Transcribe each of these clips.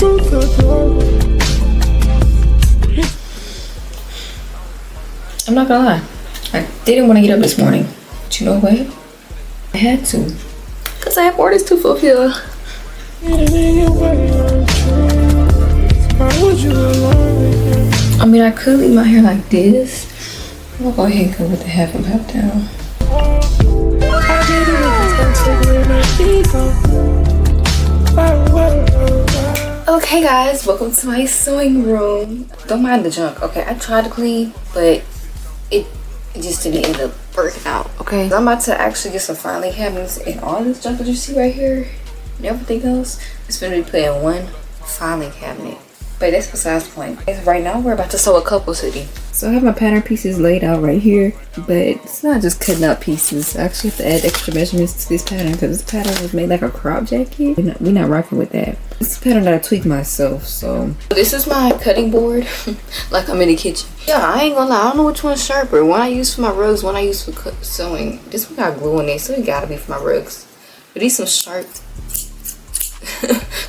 I'm not gonna lie, I didn't want to get up this morning, but you know what? I had to, because I have orders to fulfill. I mean, I could leave my hair like this. I'm gonna go ahead and go with the half and half down. Okay guys, welcome to my sewing room. Don't mind the junk, okay? I tried to clean, but it just didn't end up working out, okay? I'm about to actually get some filing cabinets, and all this junk that you see right here and everything else is gonna be put in one filing cabinet. But that's besides the point. Right now we're about to sew a couple city. So I have my pattern pieces laid out right here, but it's not just cutting out pieces. I actually have to add extra measurements to this pattern because this pattern was made like a crop jacket. We're not rocking with that. This pattern that I tweaked myself, so. This is my cutting board, like I'm in the kitchen. Yeah, I ain't gonna lie, I don't know which one's sharper. One I use for my rugs, one I use for sewing. This one got glue in it, so it gotta be for my rugs. But these some sharp,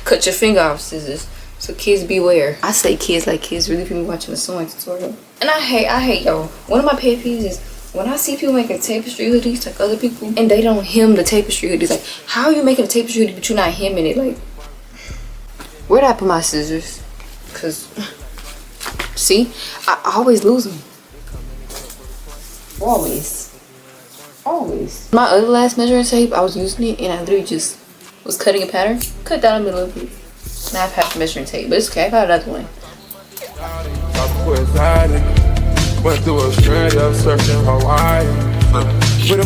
cut your finger off scissors. So kids beware. I say kids like kids really be watching a sewing tutorial. And I hate y'all. One of my pet peeves is when I see people making tapestry hoodies like other people and they don't hem the tapestry hoodies. Like, how are you making a tapestry hoodie but you're not hemming it? Like, where'd I put my scissors? Cause see, I always lose them. Always. My other last measuring tape, I was using it and I literally just was cutting a pattern. Cut down the middle of it. Now I've had the measuring tape, but it's okay. I got another one. Went through Australia, surfing Hawaii.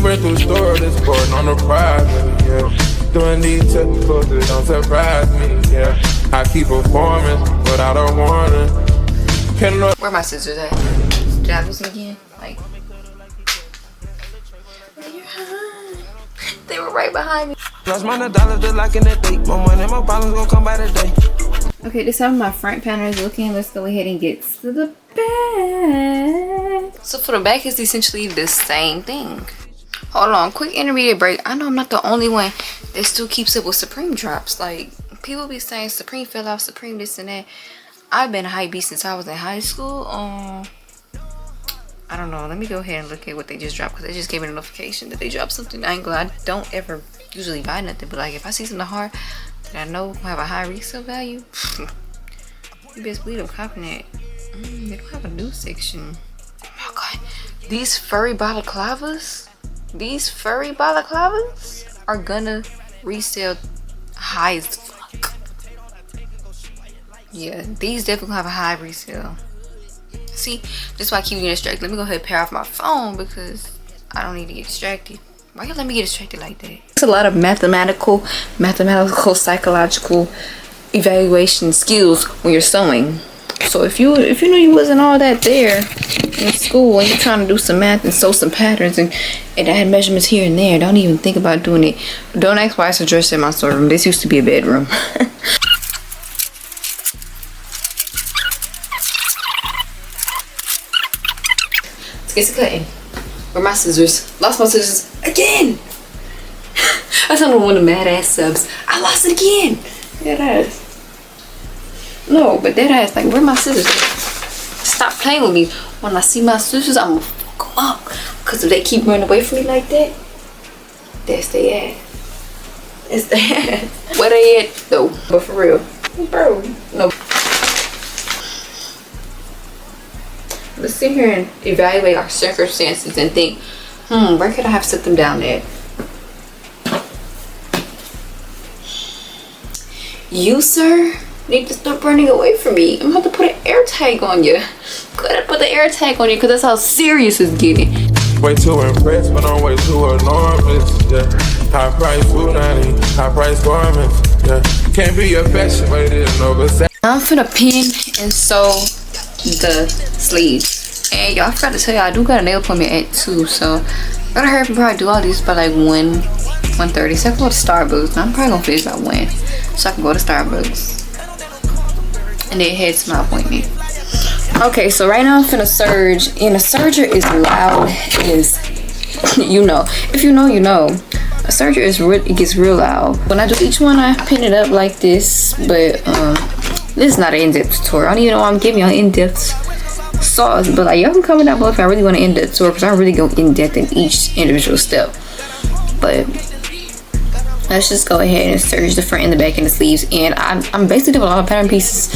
Went through store, this board on the private, yeah. Doing these technicals that don't surprise me, yeah. I keep performing without a warning. Where are my scissors at? Did I lose them again? Like, they were right behind me. Okay, this is how my front pattern is looking. Let's go ahead and get to the back. So for the back is essentially the same thing. Hold on, quick intermediate break. I know I'm not the only one that still keeps up with Supreme drops. Like, people be saying Supreme fell off, Supreme this and that. I've been a hype beast since I was in high school. I don't know. Let me go ahead and look at what they just dropped, because they just gave me a notification that they dropped something. I ain't glad. I don't ever usually buy nothing, but like if I see something hard that I know have a high resale value, you best believe I'm copping it. They don't have a news section. Oh my god, these furry balaclavas are gonna resell high as fuck. Yeah, these definitely have a high resale. See, that's why I keep getting distracted. Let me go ahead and pair off my phone because I don't need to get distracted. Why y'all let me get distracted like that? It's a lot of mathematical, psychological evaluation skills when you're sewing. So if you knew you wasn't all that there in school and you're trying to do some math and sew some patterns and add measurements here and there, don't even think about doing it. Don't ask why it's a dresser in my storeroom. This used to be a bedroom. It's cutting. Where my scissors? Lost my scissors again. That's not one of the mad ass subs. I lost it again. That ass. No, but that ass, like, where my scissors? Stop playing with me. When I see my scissors, I'm gonna fuck them up. Cause if they keep running away from me like that, that's their ass. It's their ass. Where they at though? But for real, bro, no. Let's sit here and evaluate our circumstances and think, where could I have set them down at? You, sir, need to stop running away from me. I'm gonna have to put an air tag on you. Gotta put the air tag on you because that's how serious it's getting. Way too impressed, but I'm way too enormous, yeah. High price food, high price garments, yeah. Can't be infatuated, no, but I'm finna pin and sew the sleeves. And y'all, I forgot to tell you, I do got a nail appointment at 2, so I gotta hurry up and probably do all these by like 1:30. So I can go to Starbucks. I'm probably gonna finish by 1, so I can go to Starbucks and then head to my appointment. Okay, so right now I'm finna serge, and a serger is loud as you know. If you know, you know. A serger is it gets real loud. When I do each one, I pin it up like this, but This is not an in-depth tutorial. I don't even know why I'm giving y'all in-depth sauce, but like y'all can comment down below if I really want an in-depth tutorial, because I really go in-depth in each individual step. But let's just go ahead and serge the front and the back and the sleeves. And I'm basically doing a lot of pattern pieces.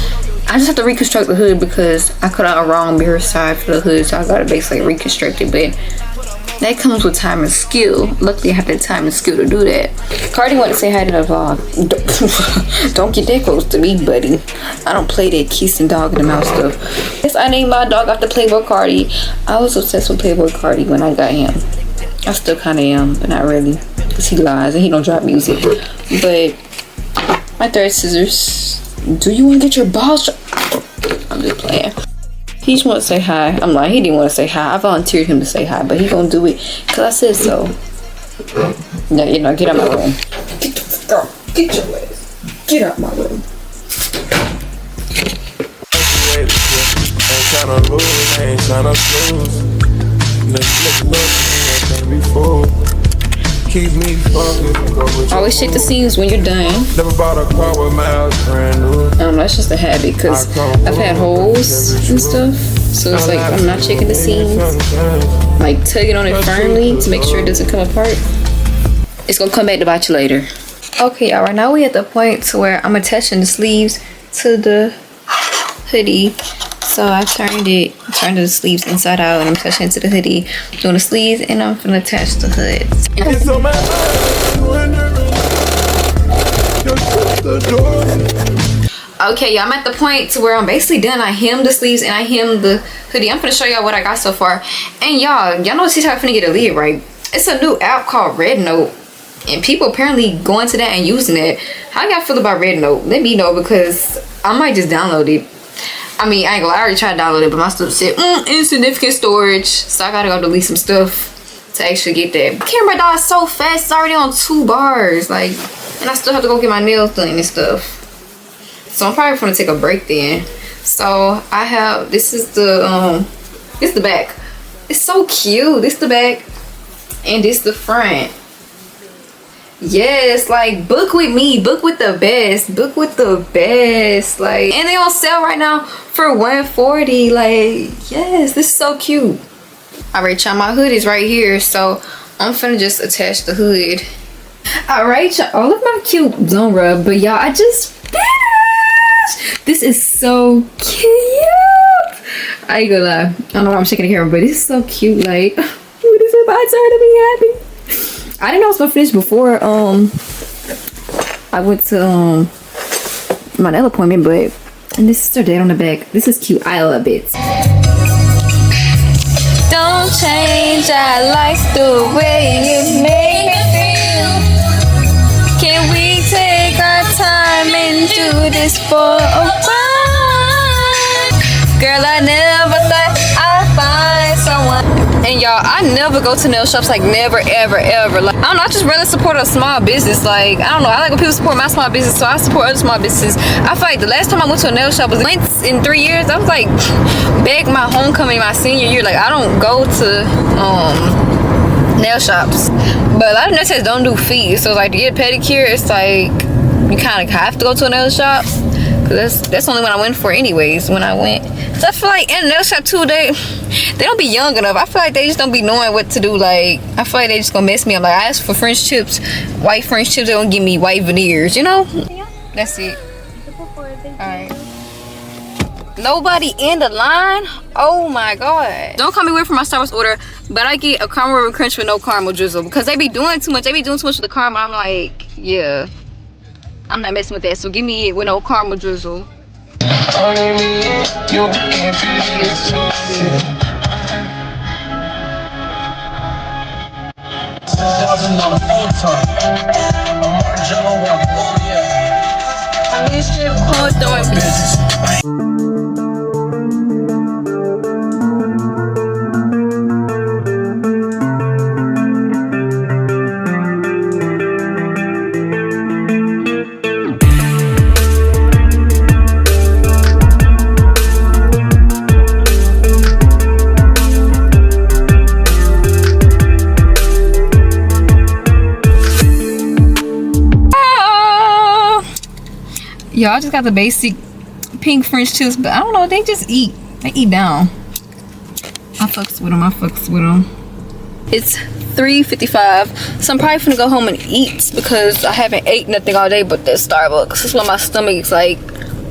I just have to reconstruct the hood because I cut out a wrong mirror side for the hood, so I gotta basically reconstruct it. But that comes with time and skill. Luckily, I have the time and skill to do that. Cardi wanted to say hi to the vlog. Don't get that close to me, buddy. I don't play that kissing dog in the mouth stuff. Yes, I named my dog after Playboy Cardi. I was obsessed with Playboy Cardi when I got him. I still kind of am, but not really, because he lies and he don't drop music. But my third scissors. Do you want to get your balls? I'm just playing. He just want to say hi. I'm lying. He didn't want to say hi. I volunteered him to say hi, but he gonna do it because I said so. No, you know, get out my room. Get your ass. Get out my room. Keep me focused. Always check the seams when you're done. Never bought a car with miles brand new. That's just a habit because I've had holes and stuff. So it's like I'm not checking the seams. Like tugging on it firmly to make sure it doesn't come apart. It's gonna come back to bite you later. Okay, y'all, right now we at the point to where I'm attaching the sleeves to the hoodie. So I turned the sleeves inside out and I'm attaching it to the hoodie, doing the sleeves, and I'm gonna attach the hood. Okay, y'all, I'm at the point to where I'm basically done. I hemmed the sleeves and I hemmed the hoodie. I'm gonna show y'all what I got so far. And y'all know TikTok finna get a lead, right? It's a new app called Red Note, and people apparently going to that and using it. How y'all feel about Red Note? Let me know, because I might just download it. I mean, I ain't gonna lie, I already tried to download it, but my stuff said insignificant storage, so I gotta go delete some stuff to actually get that. Camera dies so fast, it's already on 2 bars, like, and I still have to go get my nails done and stuff. So I'm probably gonna take a break then. So I have, this is the back. It's so cute. This is the back, and this the front. Yes, like, book with me, book with the best, book with the best. Like, and they on sale right now for $140. Like, yes, this is so cute. Alright, y'all, my hood is right here, so I'm finna just attach the hood. Alright, y'all, all of my cute don't rub, but y'all, I just finished. This is so cute. I ain't gonna lie, I don't know why I'm shaking the camera, but it's so cute. Like, what is it my turn to be happy? I didn't know I was gonna finish before I went to my nail appointment, but and this is her date on the back. This is cute. I love it. Don't change, I like the way you make me feel. Can we take our time and do this for a while? Girl, I never thought I'd find someone. And y'all, I never go to nail shops, like never, ever, ever. Like, I don't know, I just rather support a small business. Like, I don't know, I like when people support my small business, so I support other small businesses. I feel like the last time I went to a nail shop was once in 3 years. I was like, back my homecoming, my senior year. Like, I don't go to nail shops. But a lot of nail shops don't do fees. So like, to get a pedicure, it's like, you kind of have to go to a nail shop. Cause that's only when I went for anyways, when I went. So I feel like in a nail shop too, they don't be young enough. I feel like they just don't be knowing what to do. Like, I feel like they just gonna mess me up. Like, I asked for French tips, white French tips, they gonna give me white veneers, you know? That's it. Alright. Nobody in the line? Oh my god. Don't call me weird for my Starbucks order, but I get a caramel ribbon crunch with no caramel drizzle, because they be doing too much. They be doing too much with the caramel. I'm like, yeah, I'm not messing with that. So give me it with no caramel drizzle. Y'all, just got the basic pink French tips, but I don't know, they just eat. They eat down. I fucks with them. It's 3:55, so I'm probably finna go home and eat because I haven't ate nothing all day but the Starbucks. This is why my stomach's like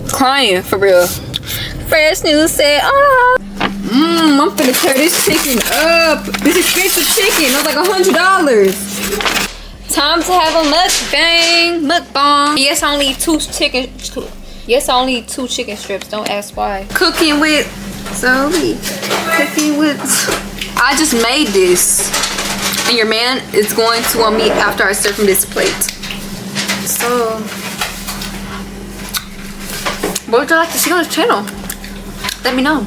crying for real. Fresh news said, I'm finna tear this chicken up. This expensive chicken, it was like $100. Time to have a mukbang. Yes, I only need two chicken strips. Don't ask why. Cooking with Zoe. I just made this, and your man is going to want me after I serve from this plate. So, what would you like to see on this channel? Let me know.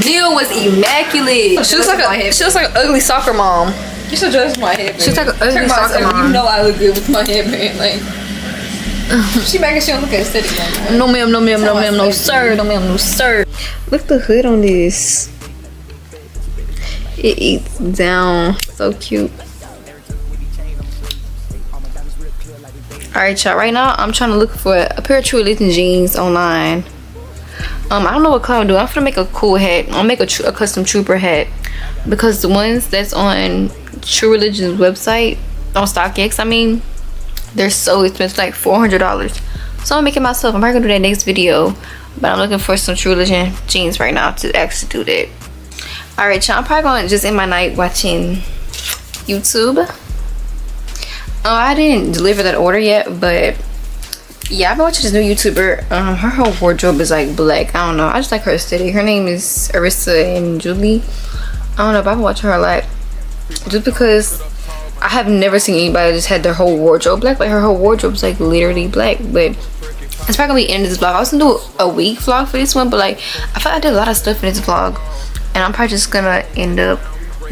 Neil was immaculate. She looks like an ugly soccer mom. You should adjust my headband. She's like an ugly soccer mom. You know I look good with my headband. Like, she back and she don't look aesthetic. No ma'am, no sir. Look the hood on this. It eats down. So cute. Alright, y'all. Right now, I'm trying to look for a pair of True Religion jeans online. I don't know what color I'm doing. I'm gonna make a cool hat. I'll make a custom trooper hat because the ones that's on True Religion's website on StockX, I mean, they're so expensive, like $400. So I'm making myself. I'm probably gonna do that next video, but I'm looking for some True Religion jeans right now to actually do that. All right, y'all. I'm probably gonna just end my night watching YouTube. I didn't deliver that order yet, but yeah, I've been watching this new YouTuber. Her whole wardrobe is like black. I don't know. I just like her aesthetic. Her name is Arissa and Julie. I don't know, but I've been watching her a lot just because I have never seen anybody just had their whole wardrobe black. Like her whole wardrobe is like literally black. But it's probably gonna be the end of this vlog. I was gonna do a week vlog for this one, but like I feel like I did a lot of stuff in this vlog, and I'm probably just gonna end up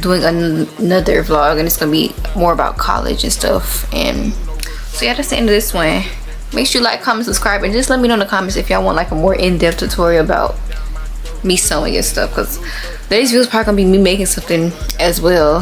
doing another vlog, and it's gonna be more about college and stuff. And so yeah, that's the end of this one. Make sure you like, comment, subscribe, and just let me know in the comments if y'all want like a more in-depth tutorial about me sewing and stuff, because today's video is probably gonna be me making something as well.